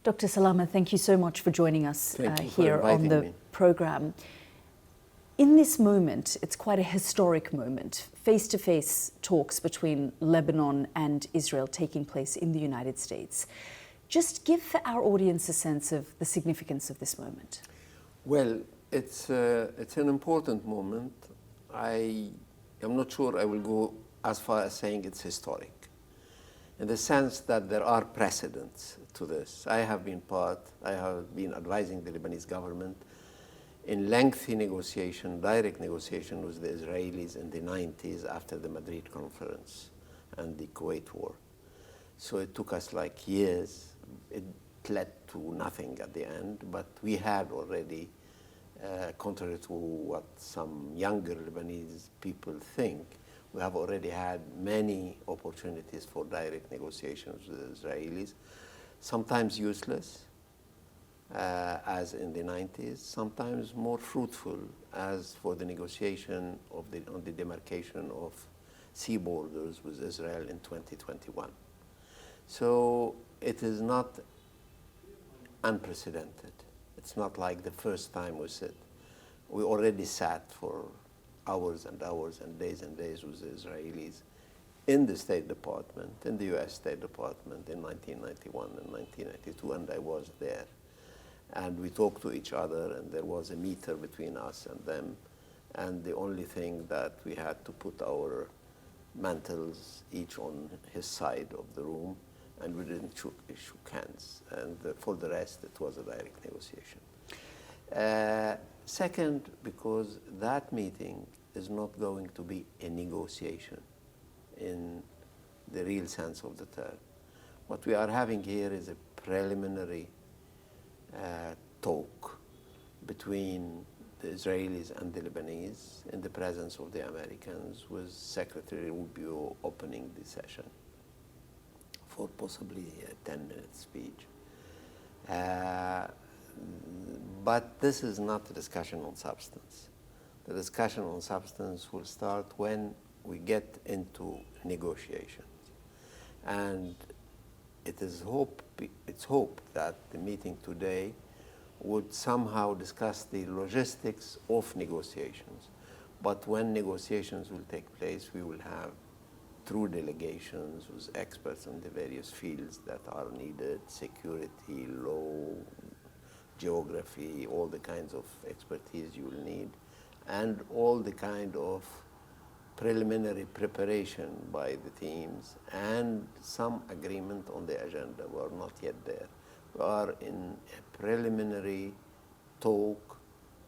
Dr. Salame, thank you so much for joining us here on the program. In this moment, it's quite a historic moment, face-to-face talks between Lebanon and Israel taking place in the United States. Just give our audience a sense of the significance of this moment. Well, it's an important moment. I am not sure I will go as far as saying it's historic, in the sense that there are precedents to this. I have been advising the Lebanese government in lengthy negotiation, direct negotiation with the Israelis in the 90s after the Madrid conference and the Kuwait war. So it took us like years. It led to nothing at the end, but we had already, contrary to what some younger Lebanese people think, we have already had many opportunities for direct negotiations with the Israelis, sometimes useless, as in the 90s, sometimes more fruitful, as for the negotiation on the demarcation of sea borders with Israel in 2021. So it is not unprecedented. It's not like the first time we sit. We already sat for hours and hours and days with the Israelis in the State Department, in the US State Department in 1991 and 1992, and I was there. And we talked to each other, and there was a meter between us and them, and the only thing that we had to put our mantles each on his side of the room, and we didn't shook hands. And for the rest, it was a direct negotiation. Second, because that meeting is not going to be a negotiation in the real sense of the term. What we are having here is a preliminary talk between the Israelis and the Lebanese in the presence of the Americans, with Secretary Rubio opening the session for possibly a 10-minute speech. But this is not a discussion on substance. The discussion on substance will start when we get into negotiations. And it's hoped that the meeting today would somehow discuss the logistics of negotiations. But when negotiations will take place, we will have through delegations with experts in the various fields that are needed: security, law, geography, all the kinds of expertise you will need, and all the kind of preliminary preparation by the teams, and some agreement on the agenda. We are not yet there. We are in a preliminary talk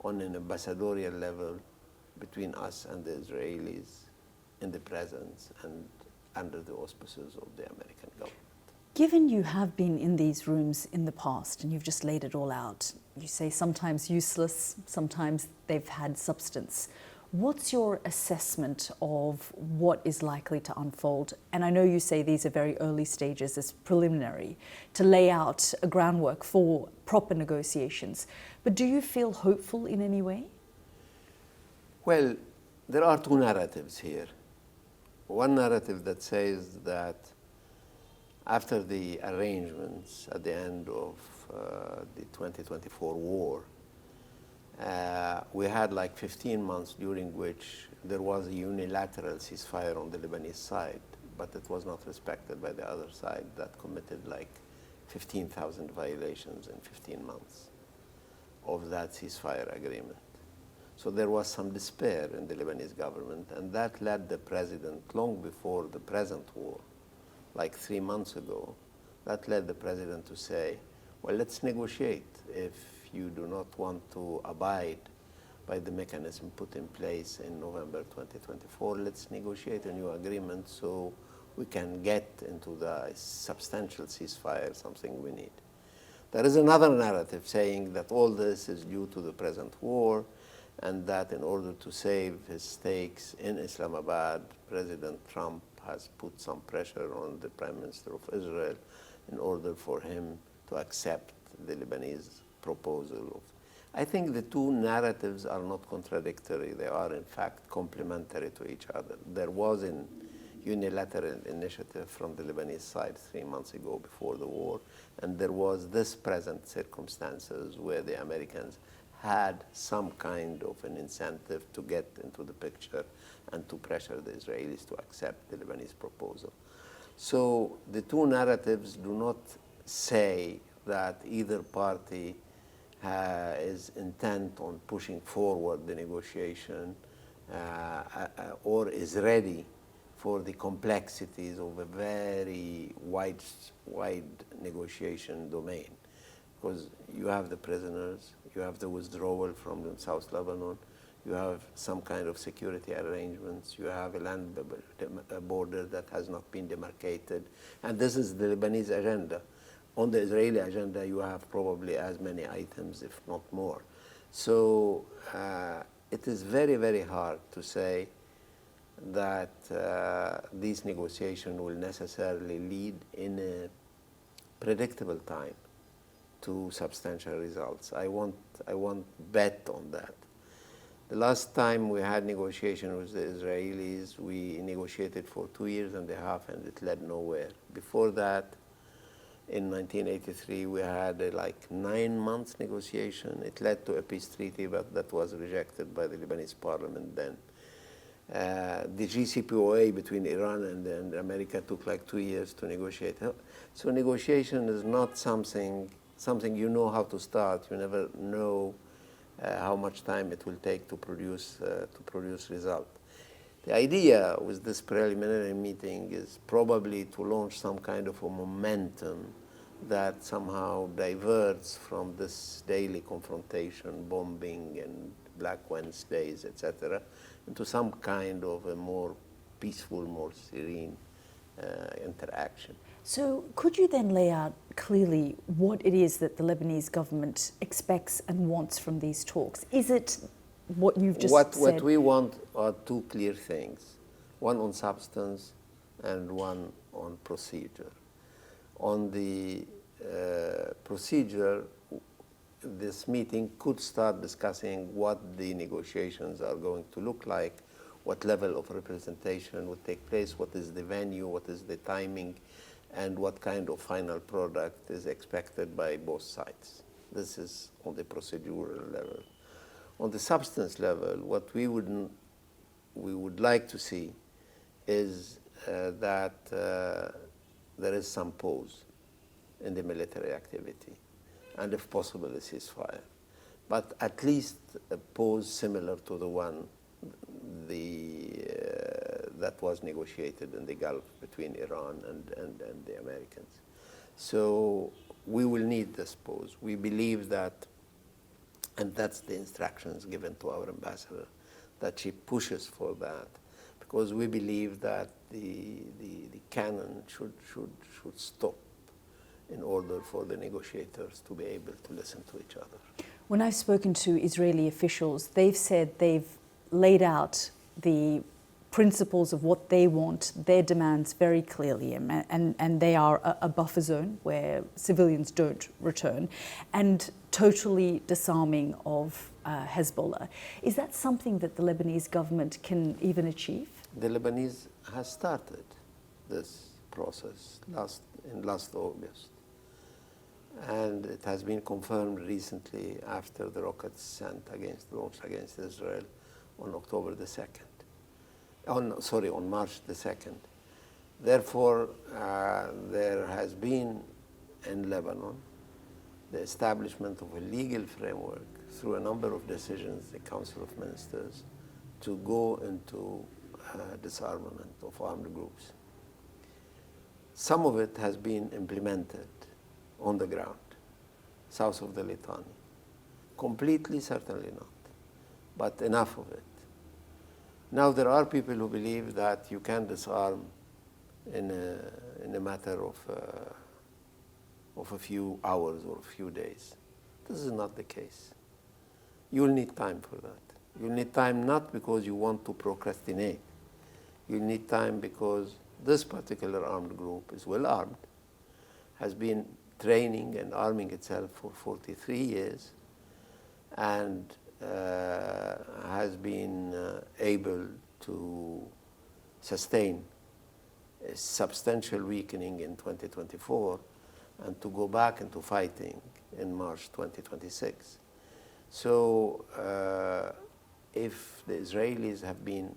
on an ambassadorial level between us and the Israelis in the presence and under the auspices of the American government. Given you have been in these rooms in the past and you've just laid it all out, you say sometimes useless, sometimes they've had substance. What's your assessment of what is likely to unfold? And I know you say these are very early stages, as preliminary, to lay out a groundwork for proper negotiations. But do you feel hopeful in any way? Well, there are two narratives here. One narrative that says that after the arrangements at the end of the 2024 war, we had like 15 months during which there was a unilateral ceasefire on the Lebanese side, but it was not respected by the other side that committed like 15,000 violations in 15 months of that ceasefire agreement. So there was some despair in the Lebanese government, and that led the president, long before the present war, like 3 months ago, that led the president to say, well, let's negotiate. If you do not want to abide by the mechanism put in place in November 2024, let's negotiate a new agreement so we can get into the substantial ceasefire, something we need. There is another narrative saying that all this is due to the present war, and that in order to save his stakes in Islamabad, President Trump has put some pressure on the Prime Minister of Israel in order for him to accept the Lebanese proposal. I think the two narratives are not contradictory. They are, in fact, complementary to each other. There was in unilateral initiative from the Lebanese side 3 months ago before the war, and there was this present circumstances where the Americans had some kind of an incentive to get into the picture and to pressure the Israelis to accept the Lebanese proposal. So the two narratives do not say that either party is intent on pushing forward the negotiation or is ready for the complexities of a very wide negotiation domain. Because you have the prisoners, you have the withdrawal from South Lebanon, you have some kind of security arrangements, you have a land border that has not been demarcated, and this is the Lebanese agenda. On the Israeli agenda, you have probably as many items, if not more. So it is very, very hard to say that these negotiations will necessarily lead in a predictable time to substantial results. I won't bet on that. The last time we had negotiation with the Israelis, we negotiated for 2.5 years and it led nowhere. Before that, in 1983, we had a 9 months negotiation. It led to a peace treaty, but that was rejected by the Lebanese parliament then. The JCPOA between Iran and America took 2 years to negotiate. So negotiation is not something you know how to start. You never know how much time it will take to produce result. The idea with this preliminary meeting is probably to launch some kind of a momentum that somehow diverts from this daily confrontation, bombing, and Black Wednesdays, etc., into some kind of a more peaceful, more serene interaction. So could you then lay out clearly what it is that the Lebanese government expects and wants from these talks? Is it what you've just said? What we want are two clear things, one on substance and one on procedure. On the procedure, this meeting could start discussing what the negotiations are going to look like, what level of representation would take place, what is the venue, what is the timing, and what kind of final product is expected by both sides. This is on the procedural level. On the substance level, what we would like to see is that there is some pause in the military activity, and if possible, a ceasefire. But at least a pause similar to the one that was negotiated in the Gulf between Iran and the Americans. So we will need this pause. We believe that, and that's the instructions given to our ambassador, that she pushes for that, because we believe that the cannon should stop in order for the negotiators to be able to listen to each other. When I've spoken to Israeli officials, they've said they've laid out the principles of what they want, their demands very clearly, and they are a buffer zone where civilians don't return, and totally disarming of Hezbollah. Is that something that the Lebanese government can even achieve? The Lebanese has started this process in last August, and it has been confirmed recently after the rockets launched against Israel on October the 2nd. On March the 2nd. Therefore, there has been in Lebanon the establishment of a legal framework through a number of decisions, the Council of Ministers, to go into disarmament of armed groups. Some of it has been implemented on the ground, south of the Litani. Completely, certainly not, but enough of it. Now, there are people who believe that you can disarm in a matter of a few hours or a few days. This is not the case. You'll need time for that. You'll need time not because you want to procrastinate. You'll need time because this particular armed group is well armed, has been training and arming itself for 43 years, and has been able to sustain a substantial weakening in 2024 and to go back into fighting in March 2026. So if the Israelis have been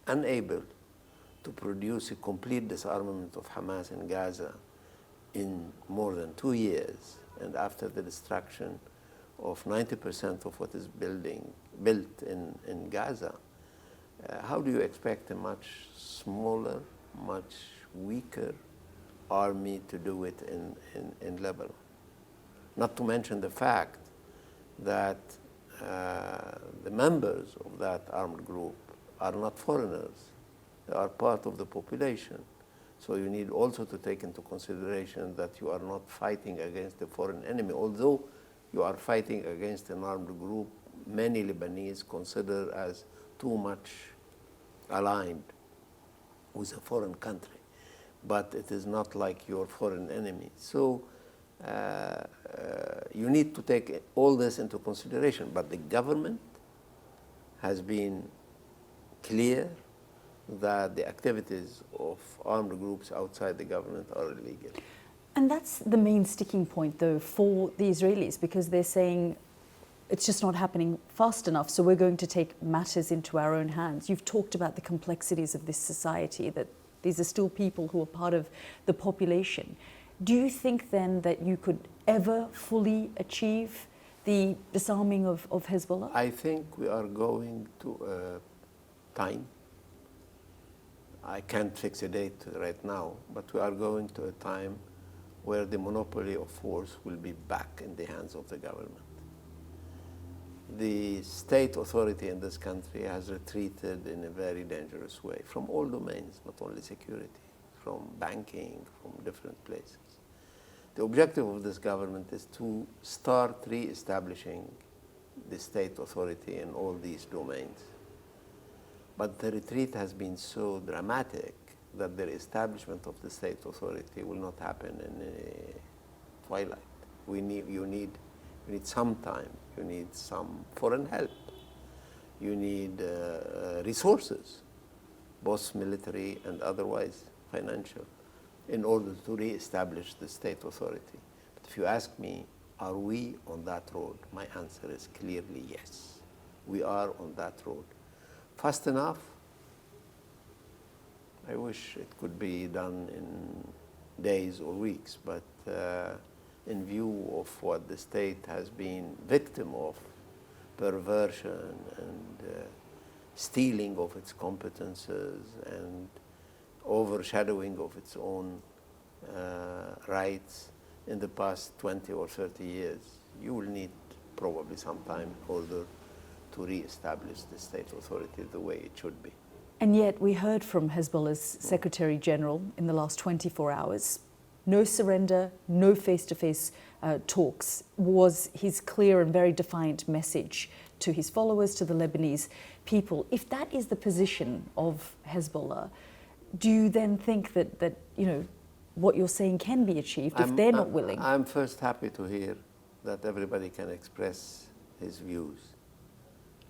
unable to produce a complete disarmament of Hamas in Gaza in more than 2 years, and after the destruction of 90% of what is built in Gaza, how do you expect a much smaller, much weaker army to do it in Lebanon? Not to mention the fact that the members of that armed group are not foreigners. They are part of the population. So you need also to take into consideration that you are not fighting against a foreign enemy, although you are fighting against an armed group many Lebanese consider as too much aligned with a foreign country. But it is not like your foreign enemy. So you need to take all this into consideration. But the government has been clear that the activities of armed groups outside the government are illegal. And that's the main sticking point, though, for the Israelis, because they're saying it's just not happening fast enough, so we're going to take matters into our own hands. You've talked about the complexities of this society, that these are still people who are part of the population. Do you think then that you could ever fully achieve the disarming of Hezbollah? I think we are going to time. I can't fix a date right now, but we are going to a time where the monopoly of force will be back in the hands of the government. The state authority in this country has retreated in a very dangerous way from all domains, not only security, from banking, from different places. The objective of this government is to start re-establishing the state authority in all these domains. But the retreat has been so dramatic that the establishment of the state authority will not happen in a twilight. You need some time. You need some foreign help. You need resources, both military and otherwise financial, in order to re-establish the state authority. But if you ask me, are we on that road? My answer is clearly yes. We are on that road. Fast enough? I wish it could be done in days or weeks, but in view of what the state has been victim of, perversion and stealing of its competences and overshadowing of its own rights in the past 20 or 30 years, you will need probably some time in order to re-establish the state authority the way it should be. And yet we heard from Hezbollah's Secretary General in the last 24 hours, no surrender, no face-to-face talks was his clear and very defiant message to his followers, to the Lebanese people. If that is the position of Hezbollah, do you then think that what you're saying can be achieved if they're not willing? I'm first happy to hear that everybody can express his views.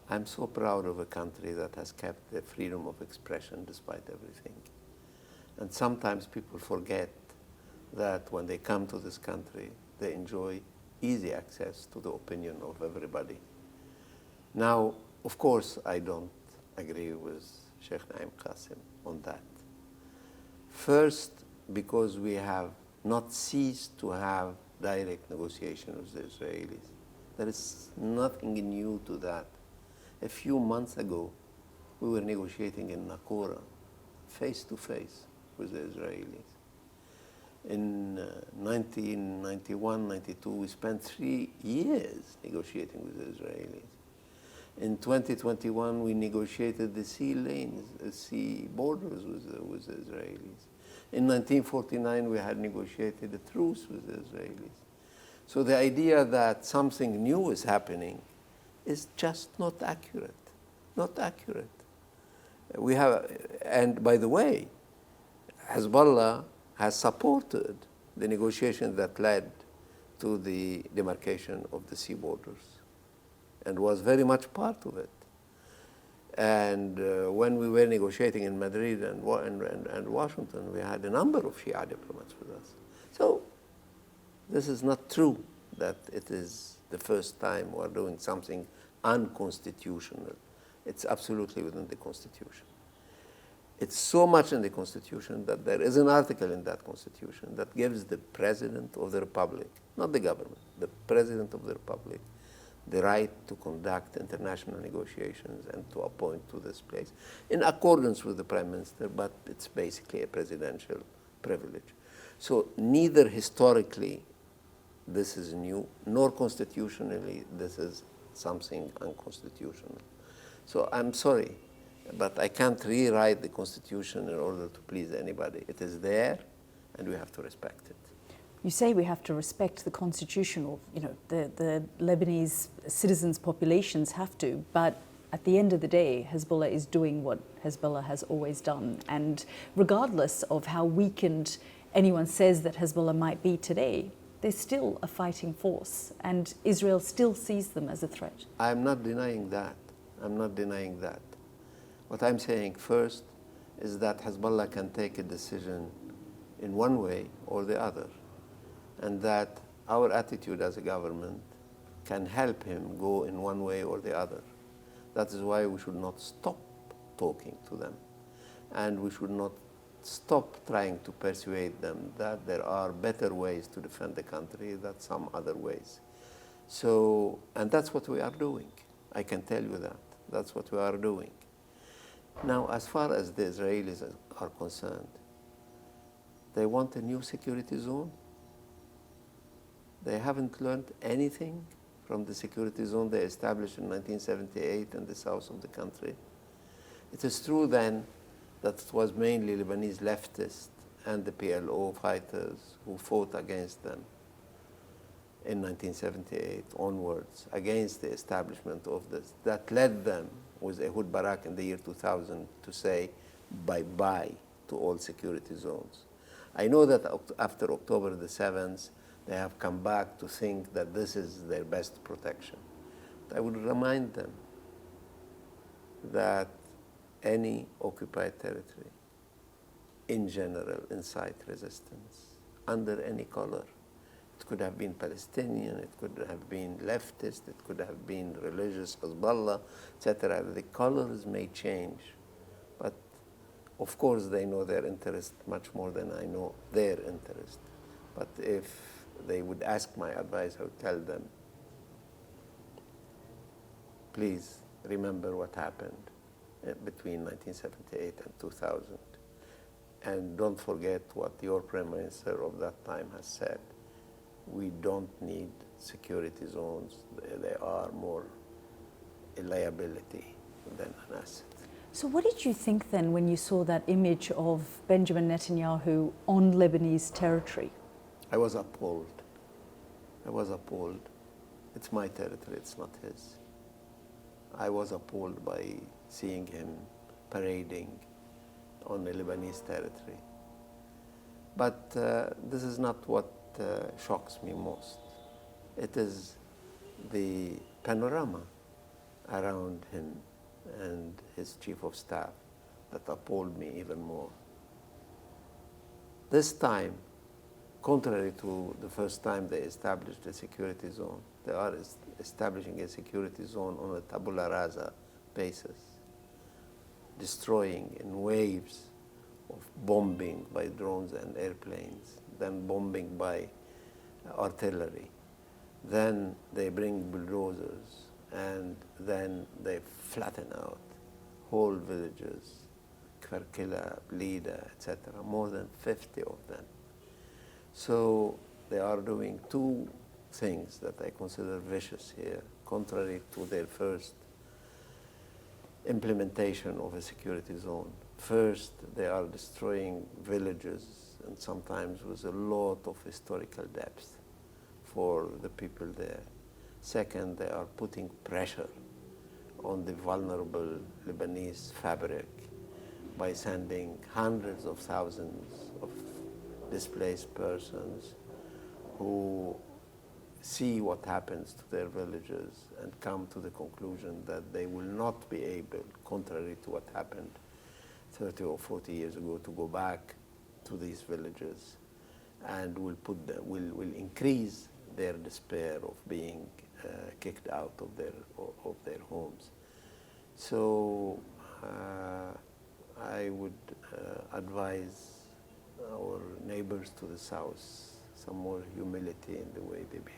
I'm so proud of a country that has kept the freedom of expression despite everything. And sometimes people forget that when they come to this country, they enjoy easy access to the opinion of everybody. Now, of course, I don't agree with Sheikh Naim Qasim on that. First, because we have not ceased to have direct negotiation with the Israelis. There is nothing new to that. A few months ago, we were negotiating in Nakora, face-to-face with the Israelis. In 1991, 92, we spent 3 years negotiating with the Israelis. In 2021, we negotiated the sea lanes, the sea borders with the Israelis. In 1949, we had negotiated a truce with the Israelis. So the idea that something new is happening is just not accurate, not accurate. We have, and by the way, Hezbollah has supported the negotiation that led to the demarcation of the sea borders and was very much part of it. And when we were negotiating in Madrid and Washington, we had a number of Shia diplomats with us. So this is not true that it is the first time we're doing something unconstitutional. It's absolutely within the Constitution. It's so much in the Constitution that there is an article in that Constitution that gives the President of the Republic, not the government, the President of the Republic, the right to conduct international negotiations and to appoint to this place in accordance with the Prime Minister, but it's basically a presidential privilege. So neither historically this is new, nor constitutionally this is something unconstitutional. So I'm sorry, but I can't rewrite the Constitution in order to please anybody. It is there, and we have to respect it. You say we have to respect the Constitution, or the Lebanese citizens' populations have to, but at the end of the day, Hezbollah is doing what Hezbollah has always done. And regardless of how weakened anyone says that Hezbollah might be today, they're still a fighting force, and Israel still sees them as a threat. I'm not denying that. I'm not denying that. What I'm saying first is that Hezbollah can take a decision in one way or the other, and that our attitude as a government can help him go in one way or the other. That is why we should not stop talking to them, and we should not stop trying to persuade them that there are better ways to defend the country than some other ways. So, and that's what we are doing. I can tell you that. That's what we are doing. Now, as far as the Israelis are concerned, they want a new security zone. They haven't learned anything from the security zone they established in 1978 in the south of the country. It is true then that it was mainly Lebanese leftists and the PLO fighters who fought against them in 1978 onwards, against the establishment of this, that led them with Ehud Barak in the year 2000 to say bye-bye to all security zones. I know that after October the 7th, they have come back to think that this is their best protection. But I would remind them that any occupied territory, in general, incite resistance under any color. It could have been Palestinian, it could have been leftist, it could have been religious, Hezbollah, etc. The colors may change, but of course they know their interest much more than I know their interest. But if they would ask my advice, I would tell them, please remember what happened between 1978 and 2000. And don't forget what your Prime Minister of that time has said. We don't need security zones. They are more a liability than an asset. So what did you think then when you saw that image of Benjamin Netanyahu on Lebanese territory? I was appalled. I was appalled. It's my territory, it's not his. I was appalled by seeing him parading on the Lebanese territory. But this is not what shocks me most. It is the panorama around him and his chief of staff that appalled me even more. This time, contrary to the first time they established a security zone, they are establishing a security zone on a tabula rasa basis, destroying in waves of bombing by drones and airplanes, then bombing by artillery. Then they bring bulldozers, and then they flatten out whole villages, Kvarkila, Blida, etc., more than 50 of them. So they are doing two things that I consider vicious here, contrary to their first implementation of a security zone. First, they are destroying villages, and sometimes with a lot of historical depth for the people there. Second, they are putting pressure on the vulnerable Lebanese fabric by sending hundreds of thousands of displaced persons who see what happens to their villages and come to the conclusion that they will not be able, contrary to what happened 30 or 40 years ago, to go back to these villages, and will increase their despair of being kicked out of their homes. So I would advise our neighbors to the south some more humility in the way they behave.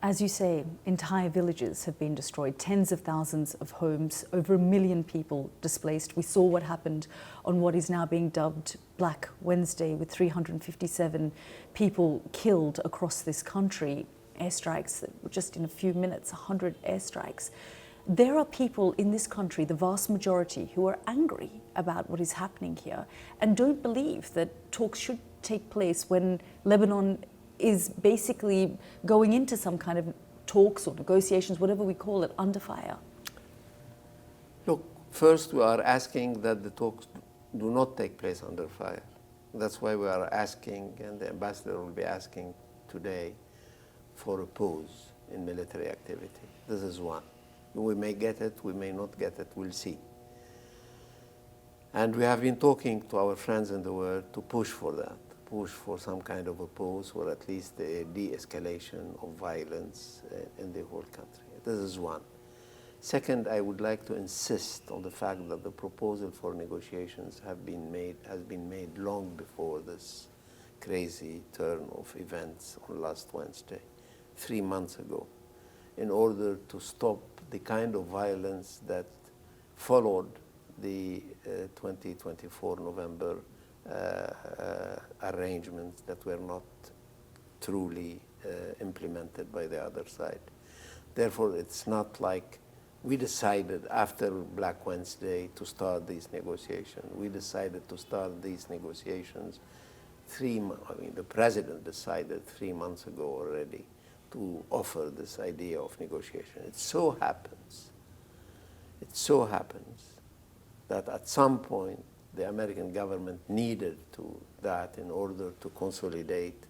As you say, entire villages have been destroyed, tens of thousands of homes, over 1 million people displaced. We saw what happened on what is now being dubbed Black Wednesday, with 357 people killed across this country. Airstrikes, just in a few minutes, 100 airstrikes. There are people in this country, the vast majority, who are angry about what is happening here and don't believe that talks should take place when Lebanon is basically going into some kind of talks or negotiations, whatever we call it, under fire. Look, first we are asking that the talks do not take place under fire. That's why we are asking, and the ambassador will be asking today, for a pause in military activity. This is one. We may get it, we may not get it, we'll see. And we have been talking to our friends in the world to push for that, push for some kind of a pause or at least a de-escalation of violence in the whole country. This is one. Second, I would like to insist on the fact that the proposal for negotiations has been made long before this crazy turn of events on last Wednesday, 3 months ago, in order to stop the kind of violence that followed the 2024 November arrangements that were not truly implemented by the other side. Therefore, it's not like we decided after Black Wednesday to start these negotiations. We decided to start these negotiations the president decided 3 months ago already to offer this idea of negotiation. It so happens that at some point the American government needed that in order to consolidate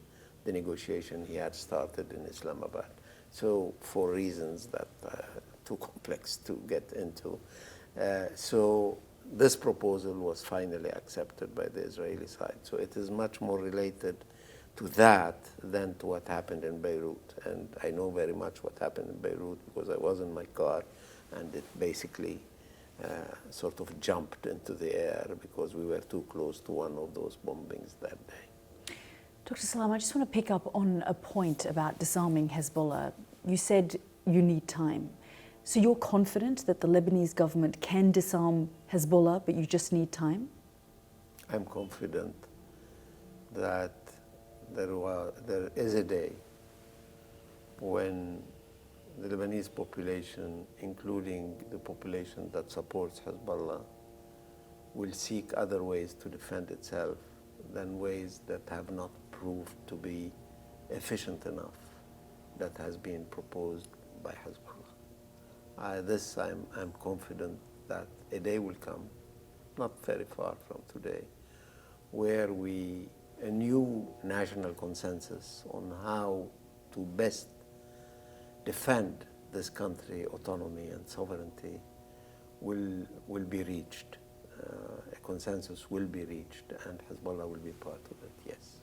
the negotiation he had started in Islamabad. So for reasons that are too complex to get into. So this proposal was finally accepted by the Israeli side. So it is much more related to that than to what happened in Beirut. And I know very much what happened in Beirut because I was in my car and it basically sort of jumped into the air because we were too close to one of those bombings that day. Dr. Salame, I just want to pick up on a point about disarming Hezbollah. You said you need time. So you're confident that the Lebanese government can disarm Hezbollah, but you just need time? I'm confident that there is a day when the Lebanese population, including the population that supports Hezbollah, will seek other ways to defend itself than ways that have not proved to be efficient enough that has been proposed by Hezbollah. I'm confident that a day will come, not very far from today, where a new national consensus on how to best defend this country's autonomy and sovereignty will be reached. A consensus will be reached, and Hezbollah will be part of it, yes.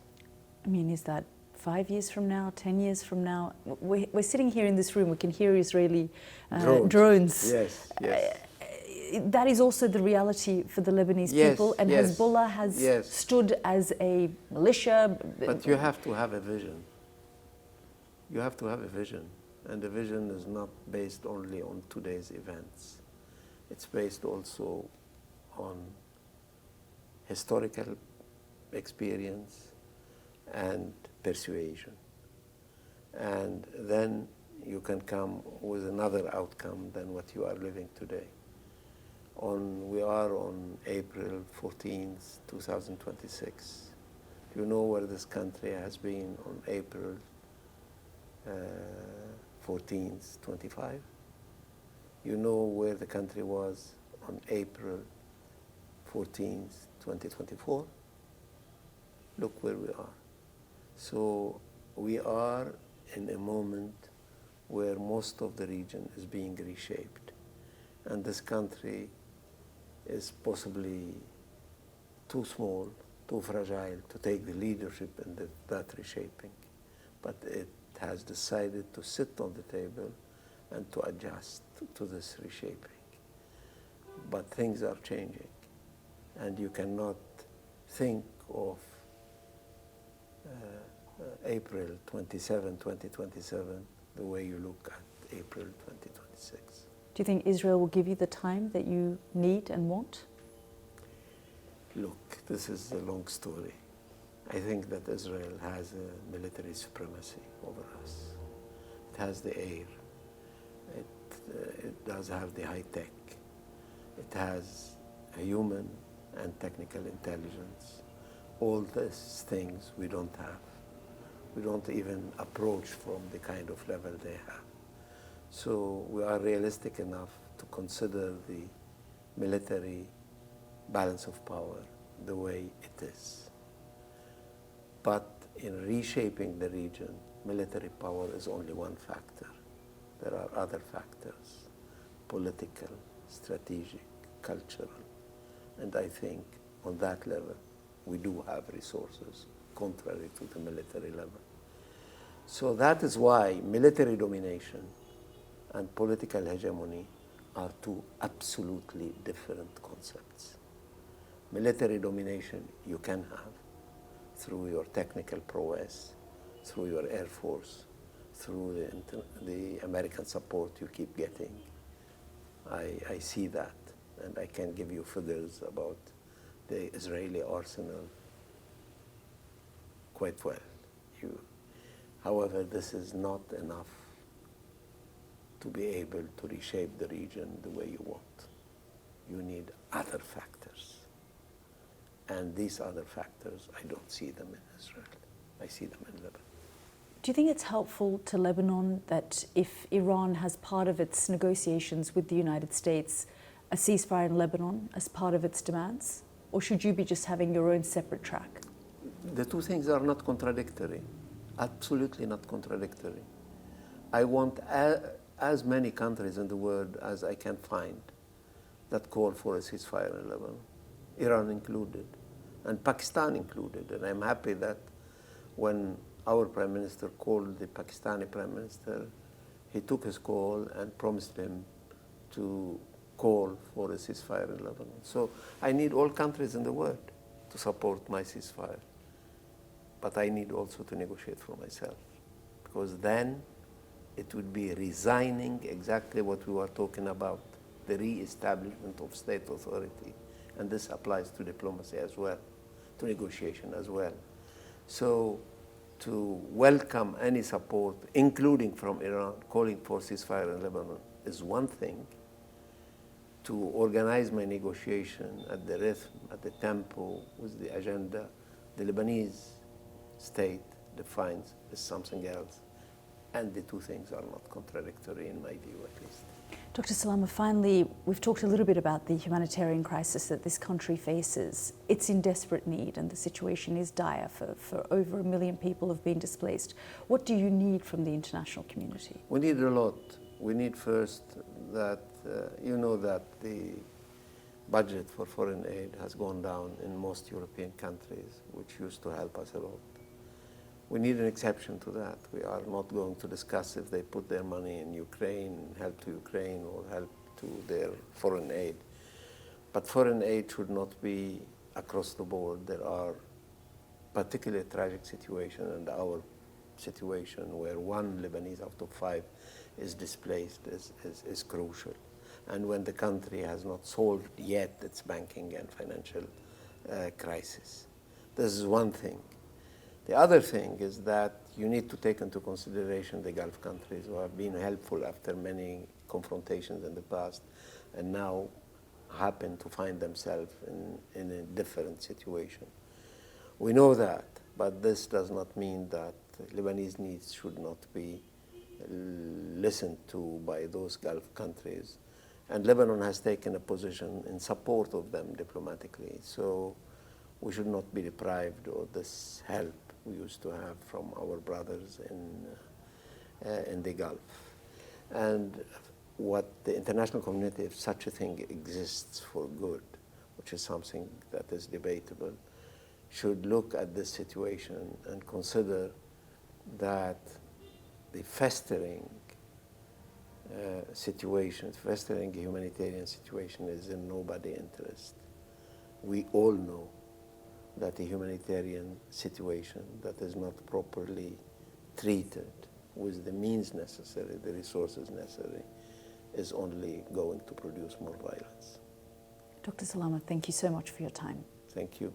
I mean, is that 5 years from now, 10 years from now? We're sitting here in this room, we can hear Israeli drones. Yes, yes. That is also the reality for the Lebanese people, and Hezbollah has stood as a militia. But you have to have a vision. You have to have a vision, and the vision is not based only on today's events. It's based also on historical experience and persuasion. And then you can come with another outcome than what you are living today. We are on April 14th, 2026. Do you know where this country has been on April 14th, 25? You know where the country was on April 14th, 2024? Look where we are. So we are in a moment where most of the region is being reshaped. And this country is possibly too small, too fragile to take the leadership in that reshaping. But it has decided to sit on the table and to adjust to this reshaping. But things are changing, and you cannot think of April 27, 2027, the way you look at April 2026. Do you think Israel will give you the time that you need and want? Look, this is a long story. I think that Israel has a military supremacy over us. It has the air. It does have the high tech. It has a human and technical intelligence. All these things we don't have. We don't even approach from the kind of level they have. So we are realistic enough to consider the military balance of power the way it is. But in reshaping the region, military power is only one factor. There are other factors, political, strategic, cultural, and I think on that level we do have resources contrary to the military level. So that is why military domination and political hegemony are two absolutely different concepts. Military domination you can have through your technical prowess, through your air force, through the American support you keep getting. I see that, and I can give you figures about the Israeli arsenal quite well. However, this is not enough to be able to reshape the region the way you want. You need other factors. And these other factors, I don't see them in Israel. I see them in Lebanon. Do you think it's helpful to Lebanon that if Iran has part of its negotiations with the United States, a ceasefire in Lebanon as part of its demands? Or should you be just having your own separate track? The two things are not contradictory, absolutely not contradictory. I want as many countries in the world as I can find that call for a ceasefire in Lebanon, Iran included, and Pakistan included. And I'm happy that when our Prime Minister called the Pakistani Prime Minister, he took his call and promised him to call for a ceasefire in Lebanon. So I need all countries in the world to support my ceasefire. But I need also to negotiate for myself, because then it would be resigning exactly what we were talking about, the re-establishment of state authority. And this applies to diplomacy as well, to negotiation as well. So to welcome any support, including from Iran, calling for ceasefire in Lebanon is one thing. To organize my negotiation at the rhythm, at the tempo, with the agenda, the Lebanese state defines is something else. And the two things are not contradictory in my view, at least. Dr. Salame, finally, we've talked a little bit about the humanitarian crisis that this country faces. It's in desperate need, and the situation is dire. For over 1 million people have been displaced. What do you need from the international community? We need a lot. We need first that, you know that the budget for foreign aid has gone down in most European countries, which used to help us a lot. We need an exception to that. We are not going to discuss if they put their money in Ukraine, help to Ukraine, or help to their foreign aid. But foreign aid should not be across the board. There are particularly tragic situations, and our situation where 1 Lebanese out of 5 is displaced is crucial. And when the country has not solved yet its banking and financial crisis. This is one thing. The other thing is that you need to take into consideration the Gulf countries who have been helpful after many confrontations in the past and now happen to find themselves in a different situation. We know that, but this does not mean that Lebanese needs should not be listened to by those Gulf countries. And Lebanon has taken a position in support of them diplomatically. So we should not be deprived of this help we used to have from our brothers in the Gulf. And what the international community, if such a thing exists for good, which is something that is debatable, should look at this situation and consider that the festering festering humanitarian situation is in nobody's interest. We all know that a humanitarian situation that is not properly treated with the means necessary, the resources necessary, is only going to produce more violence. Dr. Salame, thank you so much for your time. Thank you.